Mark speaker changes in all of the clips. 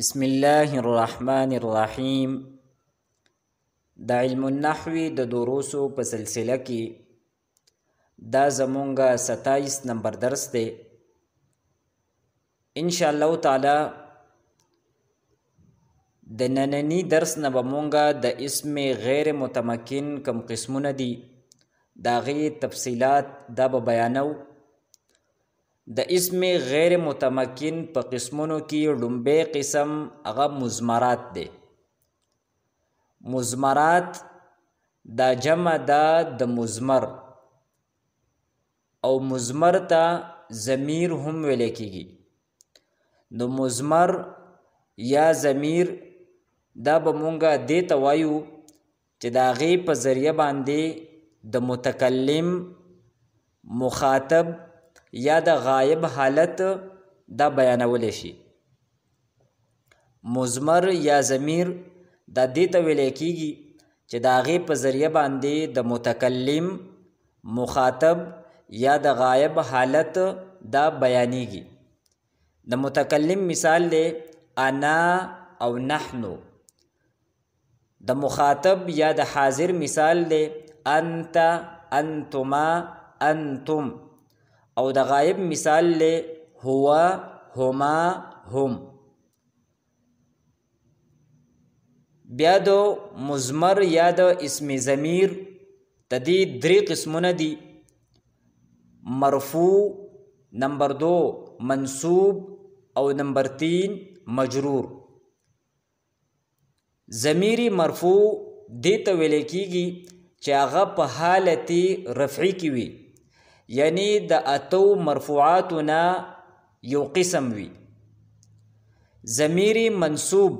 Speaker 1: بسم الله الرحمن الرحیم. د علم النحو د دروسو په سلسله کې دا زمونږه 27 نمبر درس دی. ان شاء الله تعالی د نننی درس نه به مونږه د اسم غیر متمکن کم قسمونه دي دا غي تفصیلات دا به بیانو. د اسم غیر متمکن په قسمونو کې لومبی قسم هغه مضمرات دی. مضمرات دا جمع دا د مضمر او مضمر ته ضمیر هم ویل کېږي. نو مضمر یا ضمیر دا به مونږه دې ته وایو چې د هغې په ذریعه باندې د متکلم مخاطب یا د غایب حالت دا بیانولی شي. مضمر یا ضمیر دا دې ته ویلی کېږي چې د هغې په ذریعه باندې د متکلم مخاطب یا د غایب حالت دا بیانیږي. د متکلم مثال دی انا او نحنو. د مخاطب یا د حاضر مثال دی انت، انتما، انتم. او د غایب مثال لی هو، هما، هم. بیا د مضمر یا د اسم ضمیر د دې درې قسمونه دي. مرفوع، نمبر 2 منصوب او نمبر 3 مجرور. ضمیر مرفوع دې ته ویل کېږي چې هغه په حالت رفعي کې وي، یعنی د اتو مرفوعاتو نه یو قسم وي. ضمیر منصوب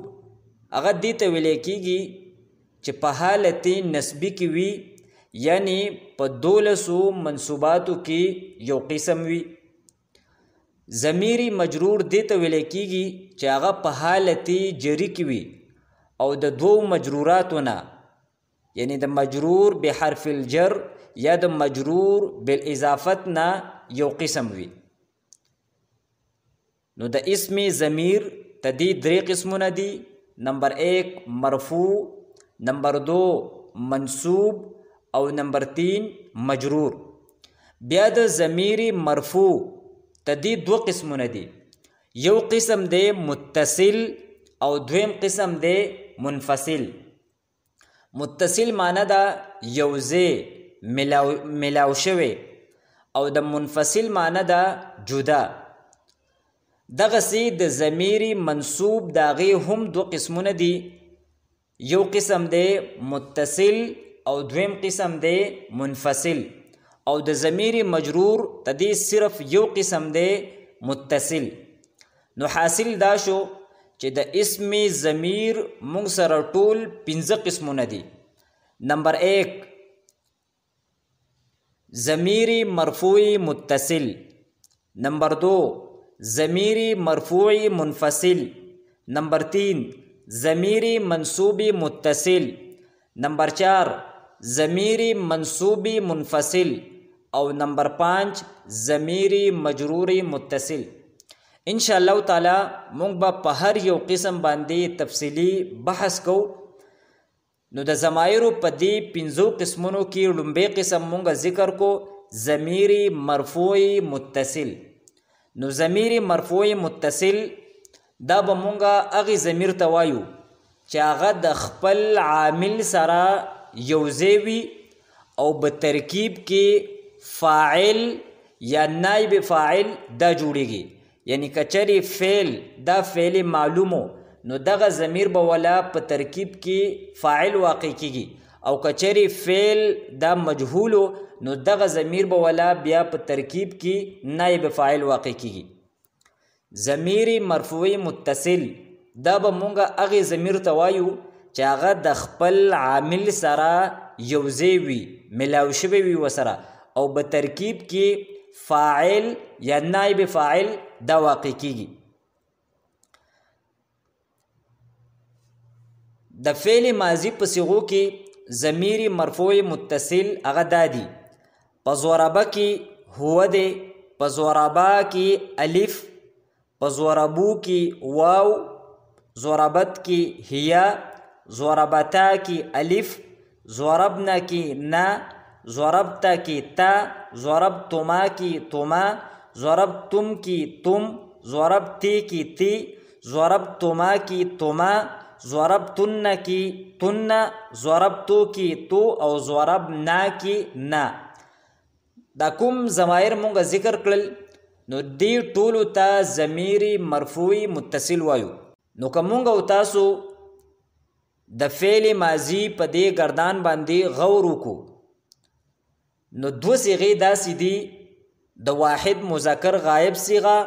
Speaker 1: هغه دې ته ویل کېږي چې په حالت نسبی کې وي، یعنی په 12 منصوباتو کې یو قسم وي. ضمیر مجرور دې ته ویل کېږي چې هغه په حالت جری کې وي او د 2 مجروراتو نه، یعنی د مجرور بحرف الجر یا د مجرور بالاضافت نه یو قسم وي. نو د اسم ضمیر ته دې 3 قسمونه دي. نمبر 1 مرفوع، نمبر 2 منصوب او نمبر 3 مجرور. بیا د ضمیر مرفوع ته دې 2 قسمونه دي. یو قسم دی متصل او دویم قسم دی منفصل. متصل معنی دا یوځای ملاو شوی او د منفصل معنی دا جدا. دغسې د ضمیر منصوب د هغې هم 2 قسمونه دي. یو قسم دی متصل او دویم قسم دی منفصل. او د ضمیر مجرور ته دې صرف یو قسم دی متصل. نو حاصل دا شو چې د اسم ضمیر مونږ سره ټول 15 قسمونه دي. نمبر 1 ضمیر مرفوع متصل. نمبر 2 ضمیر مرفوع منفصل. نمبر 3 ضمیر منصوب متصل. نمبر 4 ضمیر منصوب منفصل. او نمبر 5 ضمیر مجرور متصل. ان شاء الله تعالی مونږ به په هر یو قسم باندې تفصیلی بحث کوو. نو د ضمایرو په دې 15 قسمونو کې لومبی قسم مونږ ذکر کو ضمیر مرفوع متصل. نو ضمیر مرفوع متصل دا به مونږ هغې ضمیر ته وایو چې هغه د خپل عامل سره یوځای وي او په ترکیب کې فاعل یا نائب فاعل دا جوړیږي. یعنی کچری فعل دا فعل معلومو نو دغه ضمیر به ولا په ترکیب کې فاعل واقع کیږي، او کچری فعل دا مجهولو نو دغه ضمیر به ولا بیا په ترکیب کې نائب فاعل واقع کیږي. ضمیر مرفوع متصل دا به مونږه هغې ضمیر ته وایو چې هغه د خپل عامل سره یوځای وي، ملاو شوی وي ورسره، او په ترکیب کې فاعل یا نائب فاعل دا واقع کیږي. د فعل ماضی په صيغو کې ضمیر مرفوع متصل هغه دا دي. په ضربه کې هو دی، په ضربه کې الف، په ضربو کې واو، ضربت کی ہیا، ضربتا کی الف، ضربنا کی نا، ضربتا کی تا، ضربتما کی تما، ضربتم کی تم، ضربتی کی تی، ضربتما کی تما، ضربتن کی تن، ضربتو کی تو او ضربنا کی نا. دا کوم ضمایر مونږ ذکر کړل نو دې ټولو ته ضمیر مرفوع متصل وایو. نو که مونږ او تاسو د فعل ماضي په دې گردان باندې غور وکړو نو دو صیغې داسې دي، د واحد مذکر غایب صیغه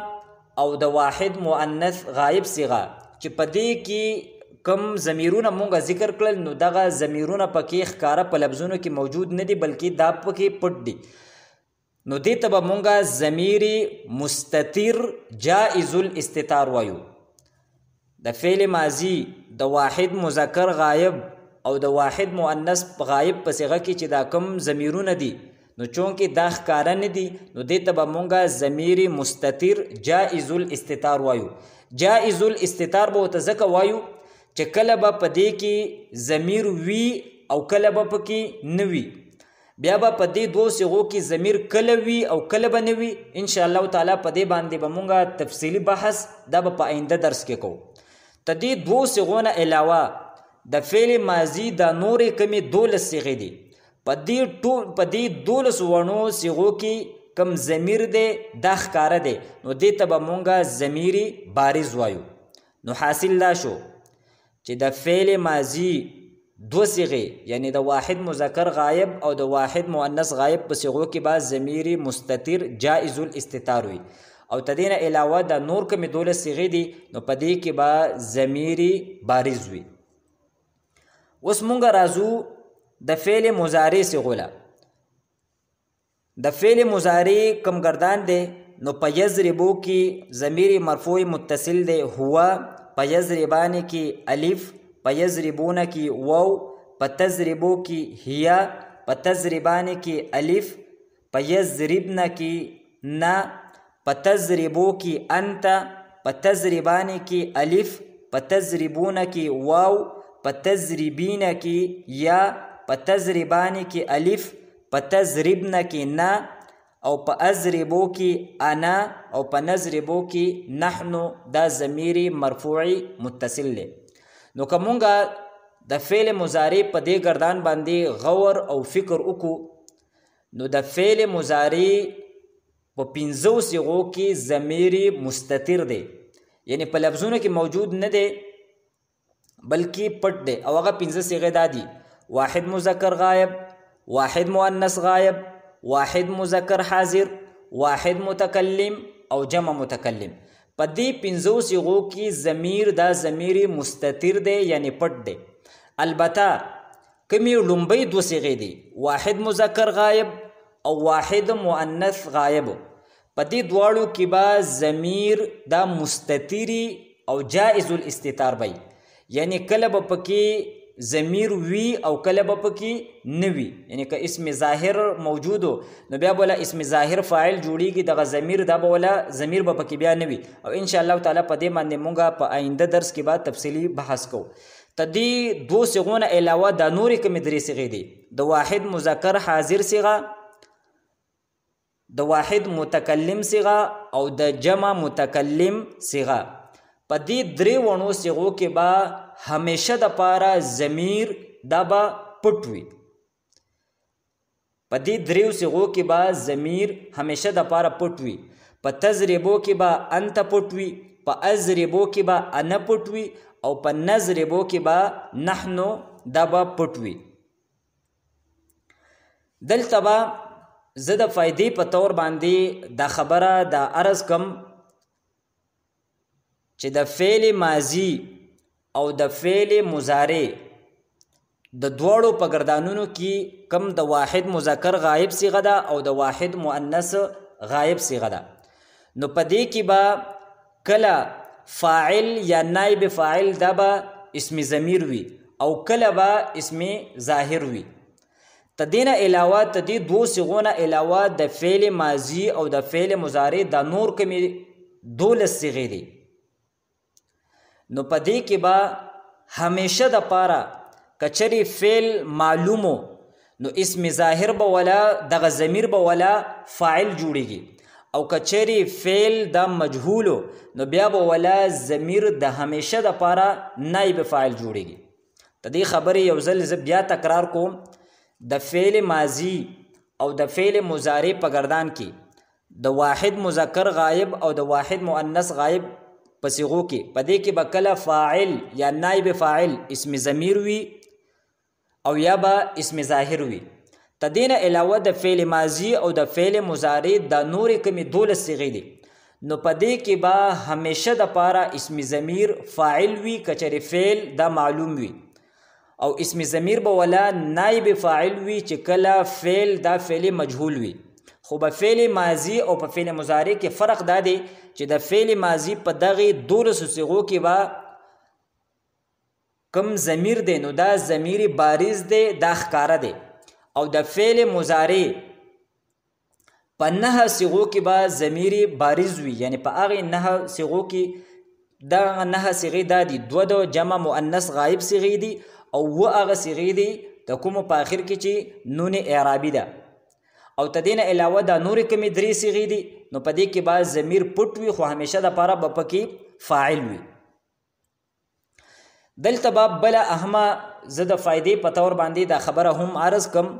Speaker 1: او د واحد مؤنث غایب صیغه، چې په دې کې کم ضمیرونه مونږ ذکر کړل نو دغه ضمیرونه پکې ښکاره په لفظونو کې موجود نه دي بلکې دا پکې پټ دي. نو دې ته به مونږ ضمیر مستتر جائز الاستتار وایو. د فعل ماضي د واحد مذکر غایب او د واحد مؤنث غایب په صیغه کې چې دا کم ضمیرونه دي نو چونکې دا ښکاره نه دي نو دې ته به مونږ ضمیر مستتر جائز الاستتار وایو. جائز الاستتار به ورته ځکه وایو چې کله به په دې کې ضمیر وي او کله به پکې نه وي. بیا به په دې دوو صیغو کې ضمیر کله وي او کله به نه وي. انشاءالله تعالی په دې باندې به مونږ تفصیلي بحث دا به په آینده درس کې کوو. د دې دوو صیغو نه علاوه د فعل ماضي دا نورې کمې 12 صیغې دي. په دې 12 وړو صیغو کې کم ضمیر دی دا ښکاره دی نو دې ته به مونږ ضمیر بارز وایو. نو حاصل دا شو چې د فعل ماضي 2 صیغې یعنی د واحد مذکر غایب او د واحد مؤنث غایب په صیغو کې به ضمیر مستتر جائز الاستتار وي او تدې نه علاوه د نور کمې 12 صیغې دي نو په دې کې به ضمیر بارز وي. اوس مونږ راځو د فعل مضارع صیغو له. د فعل مضارع کم گردان دی نو په یضربو کې ضمیر مرفوع متصل دی هو، په یضربان کې الف، په یضربون کې واو، په تضربو کې هیا، په تضربان کې الف، په یضربن کې نا، په تضربو کې انت، په تضربان کې الف، په تضربون کې واو، په تضربین کې یا، په تضربان کې الف، په تضربن کې نا او په اضربو کې انا او په نضربو کې نحنو دا ضمیر مرفوع متصل دی. نو که مونږ د فعل مضارع په دې گردان باندې غور او فکر وکړو نو د فعل مضارع په 15 صیغو کې ضمیر مستتر دی یعنی په لفظونو کې موجود نه دی بلکې پټ دی او هغه 15 صیغې دا دي: واحد مذکر غایب، واحد مؤنث غایب، واحد مذکر حاضر، واحد متکلم او جمع متکلم. په دې 15 صیغو کې ضمیر دا ضمیر مستتر دی یعنی پټ دی. البته کمې لومبۍ 2 صیغې دي: واحد مذکر غایب او واحد مؤنث غایب. په دې دواړو کې به ضمیر دا مستتری او جائز الاستتار بی یعنی کله به پکې ضمیر وی او کله به پکې نه وي. یعنی که اسم ظاهر موجودو نو بیا بوله اسم ظاهر فاعل جوړیږي دغه ضمیر دا به وله ضمیر به پکې بیا نه وي او انشاءالله تعالی په دې باندې مونږ په آینده درس کې به تفصیلي بحث کوو. ته دې 2 صیغو نه علاوه دا نورې کومې 3 صیغې دي: د واحد مذکر حاضر صیغه، د واحد متکلم صیغه او د جمع متکلم صیغه. په دې 3 وړو صیغو کې به همیشه د پاره ضمیر دا به پټ وي. په دې 3 صیغو کې به ضمیر همیشه د پاره پټ وي. په تضربو کې به انت پټ وي، په اضربو کې به انا پټ وي او په نضربو کې به نحنو دا به پټ وي. دلته به زه د فائدې په طور باندې دا خبره دا عرض کم چې د فعل ماضی او د فعل مضارع د دواړو په گردانونو کې کم د واحد مذکر غایب صیغه ده او د واحد مؤنث غایب صیغه ده. نو په دې کې به کله فاعل یا نائب فاعل دا به اسم ضمیر وي او کله به اسم ظاهر وي. تدین علاوه تدی 2 صیغو نه علاوه د فعل ماضی او د فعل مضارع د نور کمی 12 صیغې دي. نو په دې کې به همیشه د پاره کچری فعل معلومو نو اسم ظاهر به ولا دغه ضمیر به ولا فاعل جوړیږي او کچری فعل د مجهولو نو بیا به ولا ضمیر د همیشه د پاره نائب فاعل جوړیږي. ته دې خبرې یو ځل زه بیا تکرار کوم. د فعل ماضی او د فعل مضارع په گردان کې د واحد مذکر غایب او د واحد مؤنث غایب په صيغو کې په دې کې به کله فاعل یا نائب فاعل اسم ضمیر وي او یا به اسم ظاهر وي. تدین علاوه د فعل ماضی او د فعل مضارع د نور کمی 12 صيغې دي نو په دې کې به همیشه د پاره اسم ضمیر فاعل وي کچری فعل دا معلوم وي او اسم ضمیر به ولا نائب فاعل وي چې کله فعل دا فعل مجهول وي. خو په فعل ماضی او په فعل مضارع کې فرق دا دی چې د فعل ماضی په دغه 12 صيغو کې به کم ضمیر دی نو دا ضمیر بارز دی دا ښکاره دی او د فعل مضارع په 9 صيغو کې به ضمیر بارز وي یعنی په هغه 9 صيغو کې دا 9 صيغې دا دي 2 د جمع مؤنث غایب صيغې دي او هغه صيغې دي د کوم په اخر کې چې نون اعرابي ده او تدین علاوه دا نور کمی 3 صيغې دي نو په دې کې به ضمیر پټ وي خو همیشه د پاره به پکې فاعل وي. دلته بل اهمه زه د فائدې په تور باندې دا خبره هم عرض کم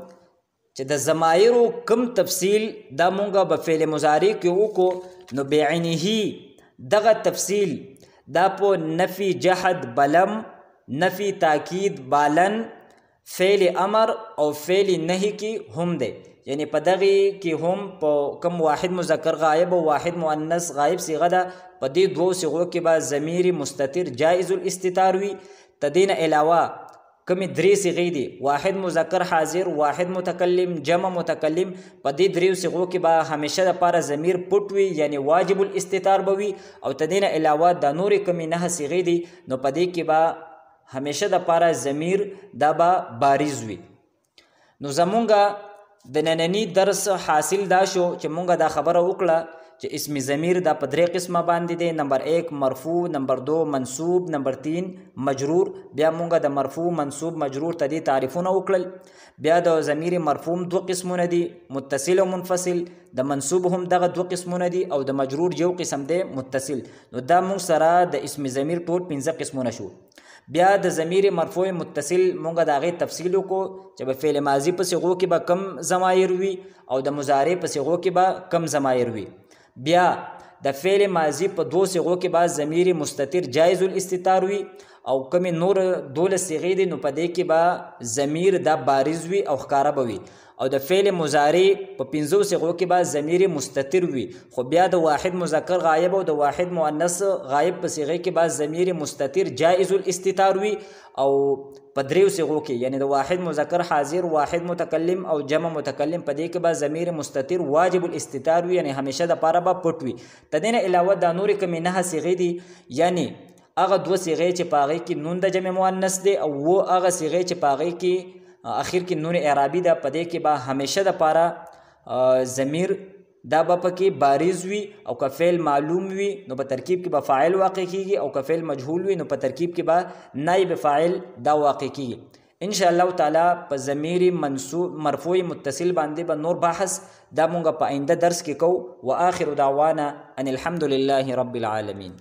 Speaker 1: چې د ضمایرو کم تفصیل دا مونږه په فعل مضارع کې وکړو نو بعینه دغه تفصیل دا په نفی جحد بلم نفی تاکید بالن فعل امر او فعل نهی کې هم دی یعنی په دغه کې هم په کم واحد مذکر غایب او واحد مؤنث غایب صيغه ده په دې 2 صيغو کې به ضمیر مستتر جائز الاستتار وي. تدین علاوه کم 3 صيغې دي واحد مذکر حاضر واحد متکلم جمع متکلم په دې 3 صيغو کې به همیشه د پاره ضمیر پټ وي یعنی واجب الاستتار بوي او تدین علاوه د نور کم 9 صيغې دي نو په دې کې به همیشه د پاره ضمیر دا به بارز وي. نو زمونږه د نننی درس حاصل دا شو چې مونږه دا خبره وکړه چې اسم ضمیر دا په 3 قسمه باندې دی. نمبر 1 مرفوع، نمبر 2 منصوب، نمبر 3 مجرور. بیا مونږه د مرفوع منصوب مجرور ته دي تعریفونه وکړل. بیا د ضمیر مرفوع 2 قسمونه دي متصل او منفصل، د منصوب هم دغه 2 قسمونه دي او د مجرور یو قسم دی متصل. نو دا مونږ سره د اسم ضمیر ټول 15 قسمونه شو. بیا د ضمیر مرفوع متصل مونږه د هغې تفصیل وکړو چې په فعل ماضي په صيغو کې به کم ضمایر وي او د مضارع په صيغو کې به کم ضمایر وي. بیا د فعل ماضي په 2 صيغو کې به ضمیر مستتر جائز الاستتار وي او کم نور 12 صيغې دي نو په دې کې به ضمیر دا بارز وي او ښکاره به وي او د فعل مضارع په 15 صيغو کې به ضمیر مستتر وي خو بیا د واحد مذکر غایب او د واحد مؤنث غایب په صيغه کې به ضمیر مستتر جائز الاستتار وي او په 3 صيغو کې یعنی د واحد مذکر حاضر واحد متکلم او جمع متکلم په دې کې به ضمیر مستتر واجب الاستتار وي یعنی همیشه د پاره به پټ وي. تدین علاوه د نور کمی 9 صيغې دي یعنی هغه 2 صيغې چې په هغې کې نون د جمع مؤنث دی او هغه صيغې چې په هغې کې اخر کې نون اعرابي ده په دې کې به همیشه د پاره ضمیر دا به پکې بارز وي او که فعل معلوم وي نو په ترکیب کې به فاعل واقع کیږي او که فعل مجهول وي نو په ترکیب کې به نائب فاعل دا واقع کیږي. ان شاء الله تعالی په ضمیر منصوب مرفوع متصل باندې به نور بحث دا مونږ په آینده درس کې کوو. واخر دعوانا ان الحمد لله رب العالمین.